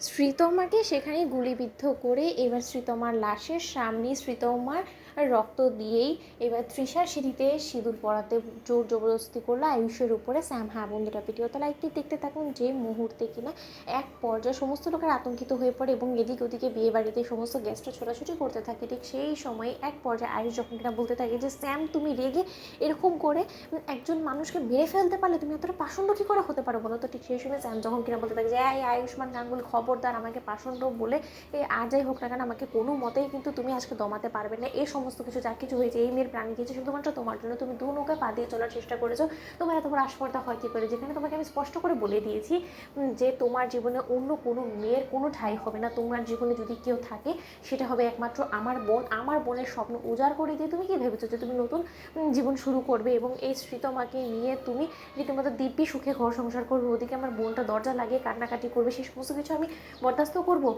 শ্রীতমাকে সেখানে গুলিবিদ্ধ করে এবার শ্রীতমার লাশের সামনে শ্রীতমার রক্ত দিয়েই এবার তৃষা সিঁড়িতে সিঁদুর পরাতে জোর জবরদস্তি করলো আয়ুষের উপরে স্যাম। হ্যাঁ বন্ধুরা, ভিডিও তো লাইকটি দেখতে থাকুন। যে মুহূর্তে কিনা এক পর্যায়ে সমস্ত লোকের আতঙ্কিত হয়ে পড়ে এবং এদিক ওদিকে বিয়ে বাড়িতে সমস্ত গেস্টরা ছোটাছুটি করতে থাকে, ঠিক সেই সময় এক পর্যায়ে আয়ুষ যখন কিনা বলতে থাকে যে স্যাম তুমি রেগে এরকম করে একজন মানুষকে মেরে ফেলতে পারলে তুমি এতটা পাষণ্ড কী করে হতে পারো বলো তো। ঠিক সেই সময় স্যাম যখন কিনা বলতে থাকে যে এই আয়ুষ্মান গাঙ্গুলি খবরদার আমাকে পাষণ্ড বলে আর যাই হোক না কেন আমাকে কোনো মতেই কিন্তু তুমি আজকে দমাতে পারবে না। এই সমস্ত কিছু যা কিছু হয়েছে, এই মেয়ের প্রাণ গিয়েছে শুধুমাত্র তোমার জন্য। তুমি দু নৌকা পা দিয়ে চলার চেষ্টা করেছো, তোমার এত বড় আস্পর্ধা হয় কী করে, যেখানে তোমাকে আমি স্পষ্ট করে বলে দিয়েছি যে তোমার জীবনে অন্য কোনো মেয়ের কোনো ঠাঁই হবে না। তোমার জীবনে যদি কেউ থাকে সেটা হবে একমাত্র আমার বোন। আমার বোনের স্বপ্ন উজাড় করে দিয়ে তুমি কি ভেবেছো যে তুমি নতুন জীবন শুরু করবে এবং এই শ্রীতমাকে নিয়ে তুমি রীতিমতো দিব্যি সুখে ঘর সংসার করবে, ওদিকে আমার বোনটা দরজা লাগিয়ে কান্নাকাটি করবে, সেই সমস্ত কিছু আমি বরদাস্ত করবো?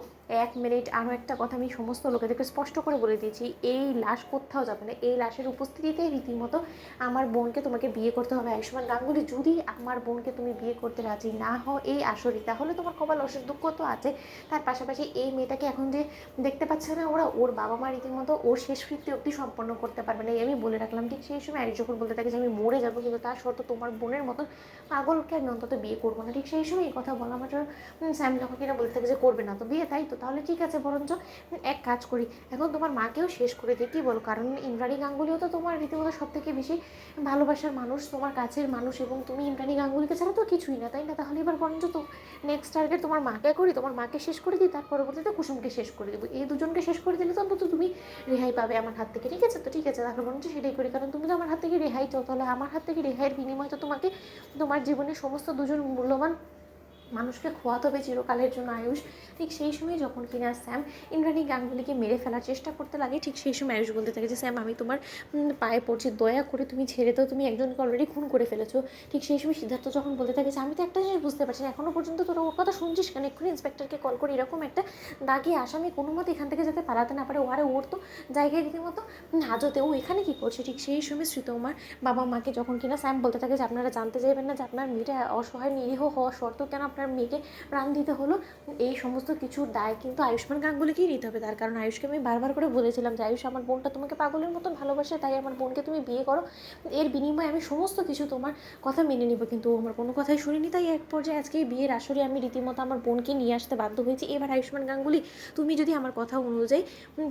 এক মিনিট, আরও একটা কথা আমি সমস্ত লোকেদেরকে স্পষ্ট করে বলে দিয়েছি, এই লাশ কোথাও যাবে না। এই লাশের উপস্থিতিতেই রীতিমতো আমার বোনকে তোমাকে বিয়ে করতে হবে আয়ুষ্মান গাঙ্গুলি। যদি আমার বোনকে তুমি বিয়ে করতে রাজি না হও এই আসরে, তাহলে তোমার কপাল অশেষ দুঃখ তো আছে। তার পাশাপাশি এই মেয়েটাকে এখন যে দেখতে পাচ্ছে না ওরা, ওর বাবা মা রীতিমতো ওর শেষকৃত্য অবধি সম্পন্ন করতে পারবে না, আমি বলে রাখলাম। ঠিক সেই সময় আয়ুষ যখন বলতে থাকে যে আমি মরে যাবো, কিন্তু তার শর্ত তোমার বোনের মতন পাগলকে আমি অন্তত বিয়ে করবো না। ঠিক সেই সময় এই কথা বলা মাত্র স্যাম যখন কিনা বলতে থাকে যে করবে না তো বিয়ে, তাই তো তাহলে ঠিক আছে, বরঞ্চ এক কাজ করি, এখন তোমার মাকেও শেষ করে দিই, কী বলো? কারণ ইন্দ্রাণী গাঙ্গুলিও তো তোমার রীতিমতো সব থেকে বেশি ভালোবাসার মানুষ, তোমার কাছের মানুষ, এবং তুমি ইন্দ্রাণী গাঙ্গুলিকে ছাড়া তো কিছুই না, তাই না? তাহলে এবার বরঞ্চ তো নেক্সট টার্গেট তোমার মাকে করি, তোমার মাকে শেষ করে দিই, তার পরবর্তীতে কুসুমকে শেষ করে দেবো। এই দুজনকে শেষ করে দিলে তো অন্তত তুমি রেহাই পাবে আমার হাত থেকে। ঠিক আছে তো, ঠিক আছে, তাহলে বরঞ্চ সেটাই করি, কারণ তুমি তো আমার হাত থেকে রেহাই চাও, তাহলে আমার হাত থেকে রেহাইয়ের বিনিময়ে তো তোমাকে তোমার জীবনের সমস্ত দুজন মূল্যবান মানুষকে খোয়াতে হবে চিরকালের জন্য আয়ুষ। ঠিক সেই সময় যখন কিনা স্যাম ইন্দ্রাণী গাঙ্গুলিকে মেরে ফেলার চেষ্টা করতে লাগে, ঠিক সেই সময় আয়ুষ বলতে থাকে যে স্যাম আমি তোমার পায়ে পড়ছি, দয়া করে তুমি ছেড়ে দাও, তুমি একজনকে অলরেডি খুন করে ফেলেছো। ঠিক সেই সময় সিদ্ধার্থ যখন বলতে থাকে যে আমি তো একটা জিনিস বুঝতে পারছি না, এখনও পর্যন্ত তোরা ওর কথা শুনছিস কেন? এক্ষুনি ইন্সপেক্টরকে কল করে এরকম একটা দাগি আসামি কোনো মতে এখান থেকে যাতে পালাতে না পারে, ওরে ওর তো জায়গায় রীতিমতো হাজতে, ও এখানে কী করছে? ঠিক সেই সময় শ্রীতমার বাবা মাকে যখন কিনা স্যাম বলতে থাকে যে আপনারা জানতে চাইবেন না যে আপনার মেয়েটা অসহায় নিরীহ হওয়া সত্ত্বেও কেন আপনার মেয়েকে প্রাণ দিতে হলো, এই সমস্ত কিছুর দায় কিন্তু আয়ুষ্মান গাঙ্গুলিকেই নিতে হবে। তার কারণ আয়ুষকে আমি বারবার করে বলেছিলাম যে আয়ুষ আমার বোনটা তোমাকে পাগলের মতন ভালোবাসে, তাই আমার বোনকে তুমি বিয়ে করো, এর বিনিময়ে আমি সমস্ত কিছু তোমার কথা মেনে নেবো। কিন্তু ও আমার কোনো কথাই শুনিনি, তাই এক পর্যায়ে আজকে এই বিয়ের আসরে আমি রীতিমতো আমার বোনকে নিয়ে আসতে বাধ্য হয়েছি। এবার আয়ুষ্মান গাঙ্গুলি তুমি যদি আমার কথা অনুযায়ী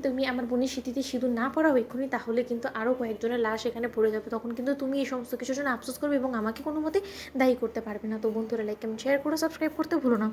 তুমি আমার বোনের স্মৃতিতে সিঁদুর না পড়াও এক্ষুনি, তাহলে কিন্তু আরও কয়েকজনের লাশ এখানে পড়ে যাবে, তখন কিন্তু তুমি এই সমস্ত কিছুর জন্য আফসোস করবে এবং আমাকে কোনো মতে দায়ী করতে পারবে না। তো বন্ধুরা লাইক কমেন্ট শেয়ার করে সাবস্ক্রাইব করতে ভুলো না।